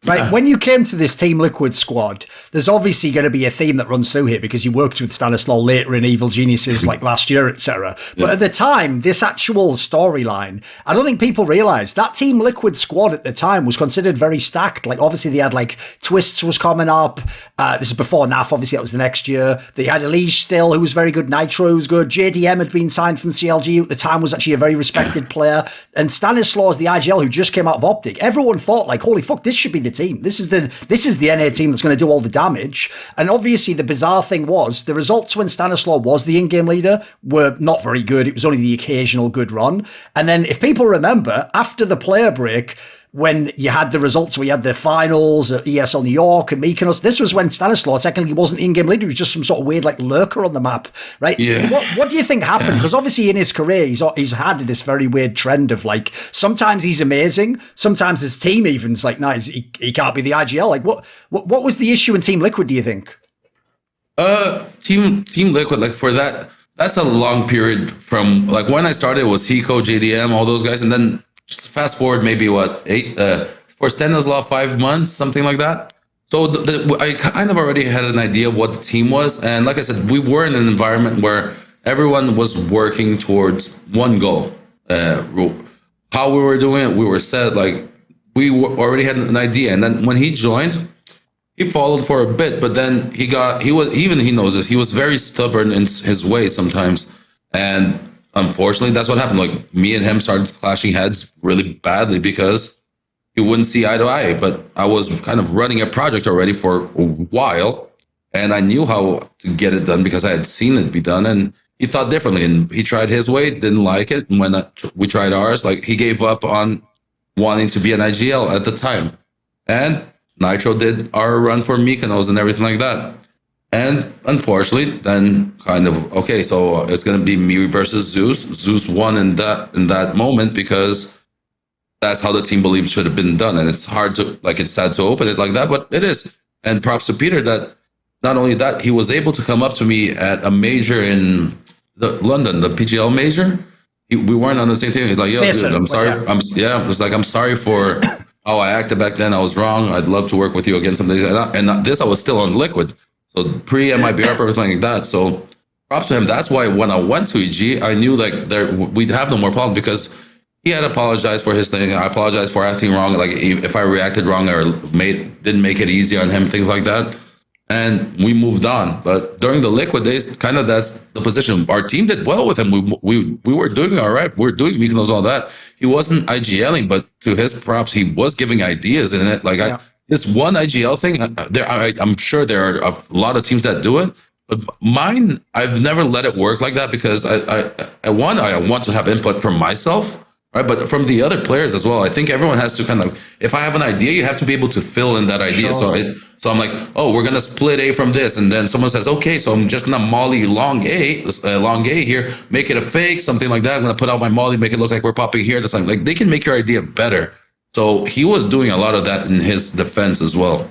Right, when you came to this Team Liquid squad, there's obviously going to be a theme that runs through here because you worked with Stanislaw later in Evil Geniuses like last year, etc. But at the time, this actual storyline, I don't think people realised that Team Liquid squad at the time was considered very stacked. Like, obviously, they had like Twists was coming up. This is before NAF, obviously, that was the next year. They had Elise still, who was very good. Nitro, who was good. JDM had been signed from CLG, who at the time was actually a very respected player. And Stanislaw is the IGL who just came out of Optic. Everyone thought, like, holy fuck, this should be the team. This is the NA team that's going to do all the damage. And obviously the bizarre thing was the results when Stanislaw was the in-game leader were not very good. It was only the occasional good run. And then if people remember, after the player break, when you had the results, we had the finals at ESL New York and Mcginis. This was when Stanislaw technically wasn't in-game leader. He was just some sort of weird like lurker on the map, right? Yeah. What do you think happened? Because obviously in his career, he's had this very weird trend of like, sometimes he's amazing. Sometimes his team even's like, no, he can't be the IGL. Like what was the issue in Team Liquid, do you think? Team Liquid, like for that's a long period from like when I started, it was Hiko, JDM, all those guys. And then fast forward maybe for Stanislaw 5 months, something like that. So I kind of already had an idea of what the team was. And like I said, we were in an environment where everyone was working towards one goal. How we were doing it, we were set, like we already had an idea. And then when he joined, he followed for a bit, but then he knows this, he was very stubborn in his way sometimes. And unfortunately, that's what happened. Like me and him started clashing heads really badly because he wouldn't see eye to eye. But I was kind of running a project already for a while, and I knew how to get it done because I had seen it be done. And he thought differently, and he tried his way, didn't like it. And when we tried ours, like he gave up on wanting to be an IGL at the time. And Nitro did our run for Mcginis and everything like that. And unfortunately, then kind of, okay, so it's going to be me versus Zeus. Zeus won in that moment because that's how the team believed it should have been done. And it's hard to, like, it's sad to open it like that, but it is. And props to Peter that not only that, he was able to come up to me at a major in London, the PGL major. We weren't on the same team. He's like, yo, dude, I'm sorry. Yeah. It was like, I'm sorry for how I acted back then. I was wrong. I'd love to work with you again someday. And this, I was still on Liquid. So pre-MIBR, everything like that. So props to him. That's why when I went to EG, I knew like we'd have no more problem because he had apologized for his thing. I apologized for acting wrong. Like if I reacted wrong or didn't make it easy on him, things like that. And we moved on. But during the Liquid days, kind of that's the position. Our team did well with him. We were doing all right. We were doing Mcginis, all that. He wasn't IGLing, but to his props, he was giving ideas in it. Like this one IGL thing, I'm sure there are a lot of teams that do it, but mine, I've never let it work like that because I want to have input from myself, right? But from the other players as well. I think everyone has to kind of, if I have an idea, you have to be able to fill in that idea. Sure. So I'm like, oh, we're gonna split A from this, and then someone says, okay, so I'm just gonna molly long A here, make it a fake, something like that. I'm gonna put out my molly, make it look like we're popping here. That's like they can make your idea better. So he was doing a lot of that in his defense as well.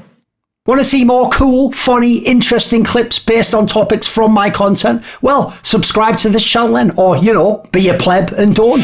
Want to see more cool, funny, interesting clips based on topics from my content? Well, subscribe to this channel then, or, be a pleb and don't.